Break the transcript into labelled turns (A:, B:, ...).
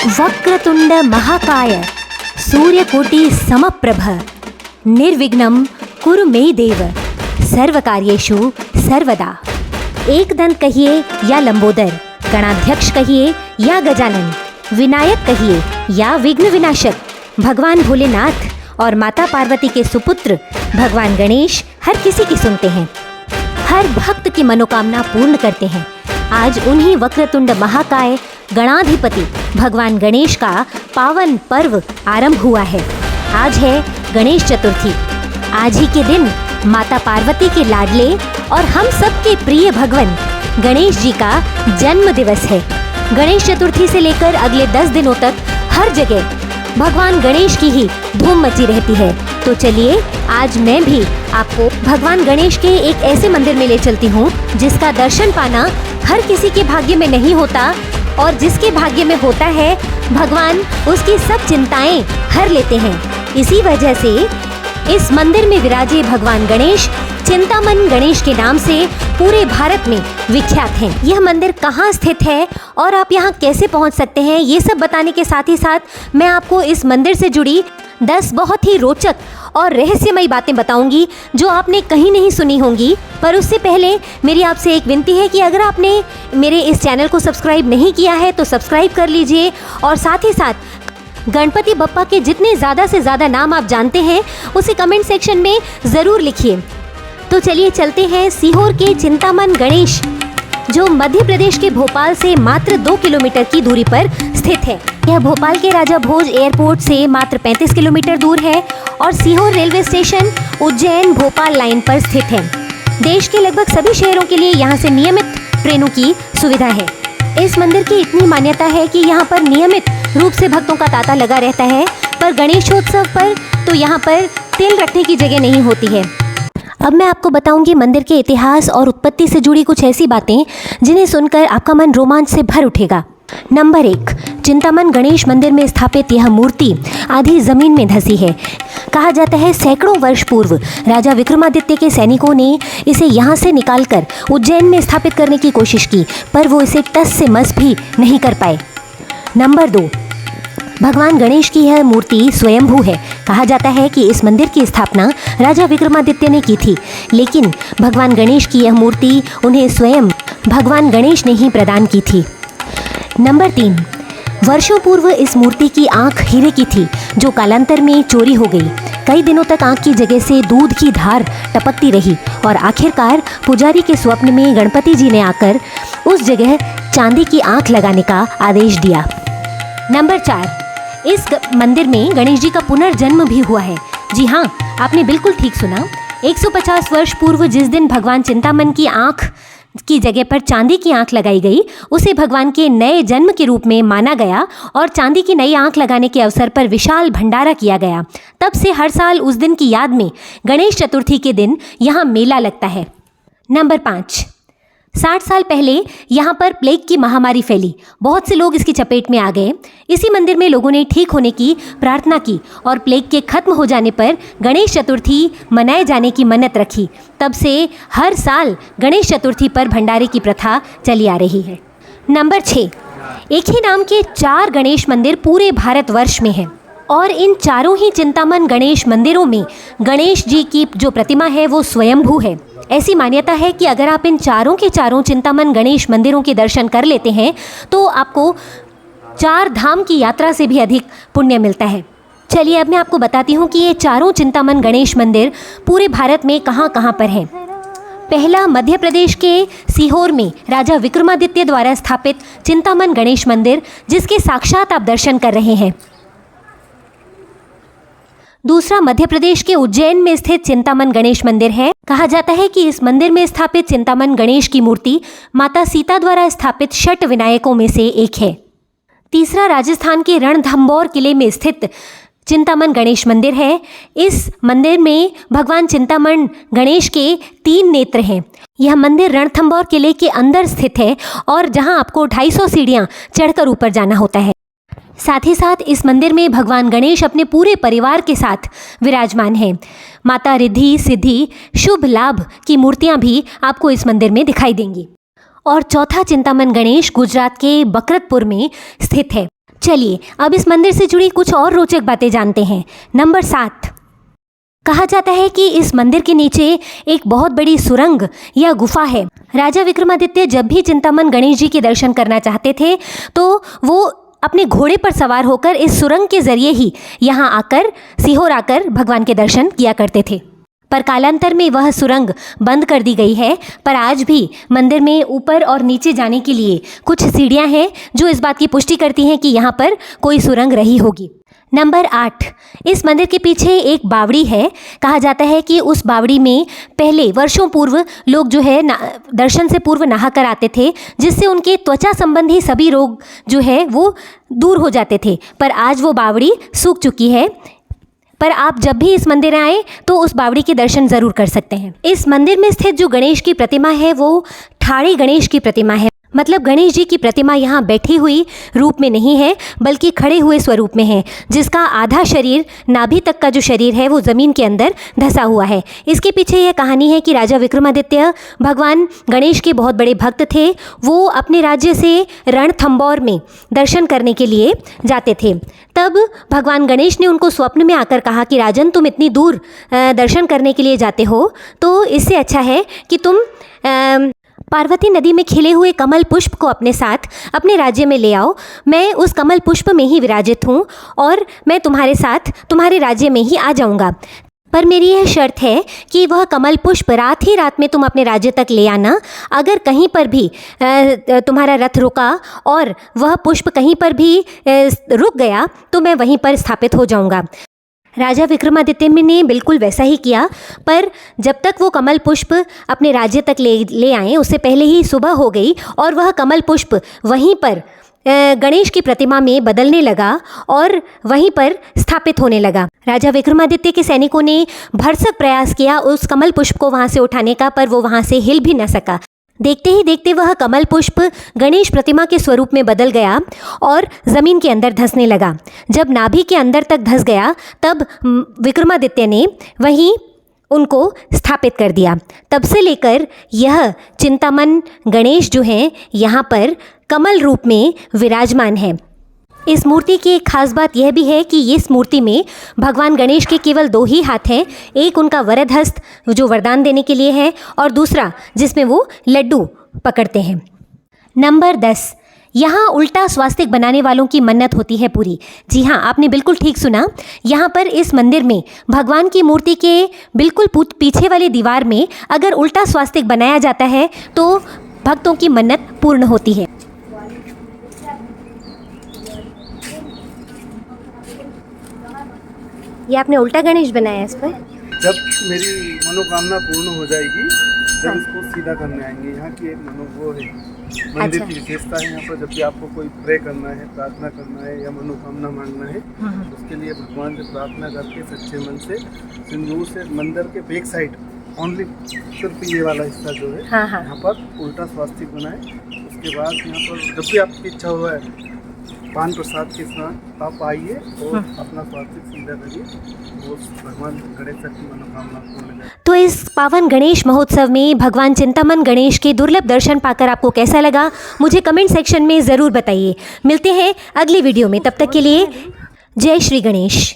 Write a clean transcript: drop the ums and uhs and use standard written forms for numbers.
A: वक्रतुंड महाकाय सूर्यकोटि समप्रभ निर्विघ्नं कुरु मे देव सर्वकार्येषु सर्वदा। एक दंत कहिए या लंबोदर, गणाध्यक्ष कहिए या गजानन, विनायक कहिए या विघ्न विनाशक, भगवान भोलेनाथ और माता पार्वती के सुपुत्र भगवान गणेश हर किसी की सुनते हैं, हर भक्त की मनोकामना पूर्ण करते हैं। आज उन्हीं वक्रतुंड महाकाय गणाधिपति भगवान गणेश का पावन पर्व आरंभ हुआ है। आज है गणेश चतुर्थी। आज ही के दिन माता पार्वती के लाडले और हम सबके प्रिय भगवान गणेश जी का जन्म दिवस है। गणेश चतुर्थी से लेकर अगले 10 दिनों तक हर जगह भगवान गणेश की ही धूम मची रहती है। तो चलिए आज मैं भी आपको भगवान गणेश के एक ऐसे मंदिर में ले चलती हूँ जिसका दर्शन पाना हर किसी के भाग्य में नहीं होता, और जिसके भाग्य में होता है भगवान उसकी सब चिंताएं हर लेते हैं। इसी वजह से इस मंदिर में विराजे भगवान गणेश चिंतामन गणेश के नाम से पूरे भारत में विख्यात हैं। यह मंदिर कहाँ स्थित है और आप यहाँ कैसे पहुँच सकते हैं, ये सब बताने के साथ ही साथ मैं आपको इस मंदिर से जुड़ी 10 बहुत ही रोचक और रहस्यमयी बातें बताऊंगी जो आपने कहीं नहीं सुनी होंगी। पर उससे पहले मेरी आपसे एक विनती है कि अगर आपने मेरे इस चैनल को सब्सक्राइब नहीं किया है तो सब्सक्राइब कर लीजिए, और साथ ही साथ गणपति बप्पा के जितने ज़्यादा से ज़्यादा नाम आप जानते हैं उसे कमेंट सेक्शन में ज़रूर लिखिए। तो चलिए चलते हैं सीहोर के चिंतामन गणेश, जो मध्य प्रदेश के भोपाल से मात्र 2 किलोमीटर की दूरी पर स्थित है। यह भोपाल के राजा भोज एयरपोर्ट से मात्र 35 किलोमीटर दूर है और Sehore railway station Ujjain Bhopal line पर स्थित है। देश के लगभग सभी शहरों के लिए यहाँ से नियमित ट्रेनों की सुविधा है। इस मंदिर की इतनी मान्यता है कि यहाँ पर नियमित रूप से भक्तों का तांता लगा रहता है, पर गणेशोत्सव पर तो यहाँ पर तेल रखने की जगह नहीं होती है। अब मैं आपको बताऊंगी मंदिर के इतिहास और उत्पत्ति से जुड़ी कुछ ऐसी बातें जिन्हें सुनकर आपका मन रोमांच से भर उठेगा। नंबर 1, चिंतामन गणेश मंदिर में स्थापित यह मूर्ति आधी जमीन में धंसी है। कहा जाता है सैकड़ों वर्ष पूर्व राजा विक्रमादित्य के सैनिकों ने इसे यहाँ से निकालकर उज्जैन में स्थापित करने की कोशिश की, पर वो इसे टस से मस भी नहीं कर पाए। नंबर 2, भगवान गणेश की यह मूर्ति स्वयंभू है। कहा जाता है कि इस मंदिर की स्थापना राजा विक्रमादित्य ने की थी, लेकिन भगवान गणेश की यह मूर्ति उन्हें स्वयं भगवान गणेश ने ही प्रदान की थी। नंबर 3, वर्षों पूर्व इस मूर्ति की आंख हीरे की थी, जो कालांतर में चोरी हो गई। कई दिनों तक आंख की जगह से दूध की धार टपकती रही और आखिरकार पुजारी के स्वप्न में गणपति जी ने आकर उस जगह चांदी की आंख लगाने का आदेश दिया। नंबर 4, इस मंदिर में गणेश जी का पुनर्जन्म भी हुआ है। जी हाँ, आपने बिल्कुल ठीक सुना। 150 वर्ष पूर्व जिस दिन भगवान चिंतामन की आंख की जगह पर चांदी की आंख लगाई गई, उसे भगवान के नए जन्म के रूप में माना गया और चांदी की नई आंख लगाने के अवसर पर विशाल भंडारा किया गया। तब से हर साल उस दिन की याद में गणेश चतुर्थी के दिन यहाँ मेला लगता है। नंबर 5, 60 साल पहले यहाँ पर प्लेग की महामारी फैली। बहुत से लोग इसकी चपेट में आ गए। इसी मंदिर में लोगों ने ठीक होने की प्रार्थना की और प्लेग के खत्म हो जाने पर गणेश चतुर्थी मनाए जाने की मन्नत रखी। तब से हर साल गणेश चतुर्थी पर भंडारे की प्रथा चली आ रही है। नंबर 6, एक ही नाम के 4 गणेश मंदिर पूरे भारतवर्ष में हैं और इन चारों ही चिंतामन गणेश मंदिरों में गणेश जी की जो प्रतिमा है वो स्वयंभू है। ऐसी मान्यता है कि अगर आप इन चारों के चारों चिंतामन गणेश मंदिरों के दर्शन कर लेते हैं तो आपको 4 धाम की यात्रा से भी अधिक पुण्य मिलता है। चलिए अब मैं आपको बताती हूँ कि ये चारों चिंतामन गणेश मंदिर पूरे भारत में कहाँ कहाँ पर हैं। पहला, मध्य प्रदेश के सीहोर में राजा विक्रमादित्य द्वारा स्थापित चिंतामन गणेश मंदिर, जिसके साक्षात आप दर्शन कर रहे हैं। दूसरा, मध्य प्रदेश के उज्जैन में स्थित चिंतामन गणेश मंदिर है। कहा जाता है कि इस मंदिर में स्थापित चिंतामन गणेश की मूर्ति माता सीता द्वारा स्थापित षट विनायकों में से एक है। तीसरा, राजस्थान के रणथंभौर किले में स्थित चिंतामन गणेश मंदिर है। इस मंदिर में भगवान चिंतामन गणेश के 3 नेत्र हैं। यह मंदिर रणथंभौर किले के अंदर स्थित है और जहां आपको 250 सीढ़ियां चढ़कर ऊपर जाना होता है। साथ ही साथ इस मंदिर में भगवान गणेश अपने पूरे परिवार के साथ विराजमान हैं। माता रिद्धि सिद्धि शुभ लाभ की मूर्तियां भी आपको इस मंदिर में दिखाई देंगी। और चौथा चिंतामन गणेश गुजरात के बकरतपुर में स्थित है। चलिए अब इस मंदिर से जुड़ी कुछ और रोचक बातें जानते हैं। नंबर 7, कहा जाता है कि इस मंदिर के नीचे एक बहुत बड़ी सुरंग या गुफा है। राजा विक्रमादित्य जब भी चिंतामन गणेश जी के दर्शन करना चाहते थे तो वो अपने घोड़े पर सवार होकर इस सुरंग के जरिए ही यहाँ आकर सीहोर आकर भगवान के दर्शन किया करते थे। पर कालांतर में वह सुरंग बंद कर दी गई है, पर आज भी मंदिर में ऊपर और नीचे जाने के लिए कुछ सीढ़ियाँ हैं जो इस बात की पुष्टि करती हैं कि यहाँ पर कोई सुरंग रही होगी। नंबर 8, इस मंदिर के पीछे एक बावड़ी है। कहा जाता है कि उस बावड़ी में पहले वर्षों पूर्व लोग जो है दर्शन से पूर्व नहा कर आते थे, जिससे उनके त्वचा संबंधी सभी रोग जो है वो दूर हो जाते थे। पर आज वो बावड़ी सूख चुकी है, पर आप जब भी इस मंदिर आए तो उस बावड़ी के दर्शन ज़रूर कर सकते हैं। इस मंदिर में स्थित जो गणेश की प्रतिमा है वो ठाड़े गणेश की प्रतिमा है। मतलब गणेश जी की प्रतिमा यहाँ बैठी हुई रूप में नहीं है बल्कि खड़े हुए स्वरूप में है, जिसका आधा शरीर, नाभि तक का जो शरीर है वो ज़मीन के अंदर धंसा हुआ है। इसके पीछे यह कहानी है कि राजा विक्रमादित्य भगवान गणेश के बहुत बड़े भक्त थे। वो अपने राज्य से रणथंबोर में दर्शन करने के लिए जाते थे। तब भगवान गणेश ने उनको स्वप्न में आकर कहा कि राजन, तुम इतनी दूर दर्शन करने के लिए जाते हो तो इससे अच्छा है कि तुम पार्वती नदी में खिले हुए कमल पुष्प को अपने साथ अपने राज्य में ले आओ। मैं उस कमल पुष्प में ही विराजित हूँ और मैं तुम्हारे साथ तुम्हारे राज्य में ही आ जाऊँगा। पर मेरी यह शर्त है कि वह कमल पुष्प रात ही रात में तुम अपने राज्य तक ले आना। अगर कहीं पर भी तुम्हारा रथ रुका और वह पुष्प कहीं पर भी रुक गया तो मैं वहीं पर स्थापित हो जाऊँगा। राजा विक्रमादित्य ने बिल्कुल वैसा ही किया, पर जब तक वो कमल पुष्प अपने राज्य तक ले आए उससे पहले ही सुबह हो गई और वह कमल पुष्प वहीं पर गणेश की प्रतिमा में बदलने लगा और वहीं पर स्थापित होने लगा। राजा विक्रमादित्य के सैनिकों ने भरसक प्रयास किया उस कमल पुष्प को वहाँ से उठाने का, पर वो वहाँ से हिल भी न सका। देखते ही देखते वह कमल पुष्प गणेश प्रतिमा के स्वरूप में बदल गया और ज़मीन के अंदर धंसने लगा। जब नाभि के अंदर तक धंस गया तब विक्रमादित्य ने वहीं उनको स्थापित कर दिया। तब से लेकर यह चिंतामन गणेश जो हैं यहाँ पर कमल रूप में विराजमान है। इस मूर्ति की एक खास बात यह भी है कि इस मूर्ति में भगवान गणेश के केवल 2 ही हाथ हैं। एक उनका वरद हस्त जो वरदान देने के लिए है और दूसरा जिसमें वो लड्डू पकड़ते हैं। नंबर 10, यहाँ उल्टा स्वास्तिक बनाने वालों की मन्नत होती है पूरी। जी हाँ, आपने बिल्कुल ठीक सुना। यहाँ पर इस मंदिर में भगवान की मूर्ति के बिल्कुल पीछे वाली दीवार में अगर उल्टा स्वास्तिक बनाया जाता है तो भक्तों की मन्नत पूर्ण होती है। ये आपने उल्टा गणेश बनाया है इस पर?
B: जब मेरी मनोकामना पूर्ण हो जाएगी जब इसको सीधा करने आएंगे। यहाँ की एक वो है मंदिर की विशेषता है। यहाँ पर जब भी आपको कोई प्रे करना है, प्रार्थना करना है या मनोकामना मांगना है, उसके लिए भगवान से प्रार्थना करके सच्चे मन से सिंदूर से मंदिर के बैक साइड ओनली सिर्फ ये वाला हिस्सा जो है यहाँ पर उल्टा स्वास्तिक बनाए। उसके बाद यहाँ पर जब भी आपकी इच्छा हुआ है पान प्रसाद के साथ आप आइए और अपना स्वास्तिक सीधा करिए, वो भगवान गणेश की मनोकामना पूर्ण करें।
A: तो इस पावन गणेश महोत्सव में भगवान चिंतामन गणेश के दुर्लभ दर्शन पाकर आपको कैसा लगा मुझे कमेंट सेक्शन में ज़रूर बताइए। मिलते हैं अगली वीडियो में, तब तक के लिए जय श्री गणेश।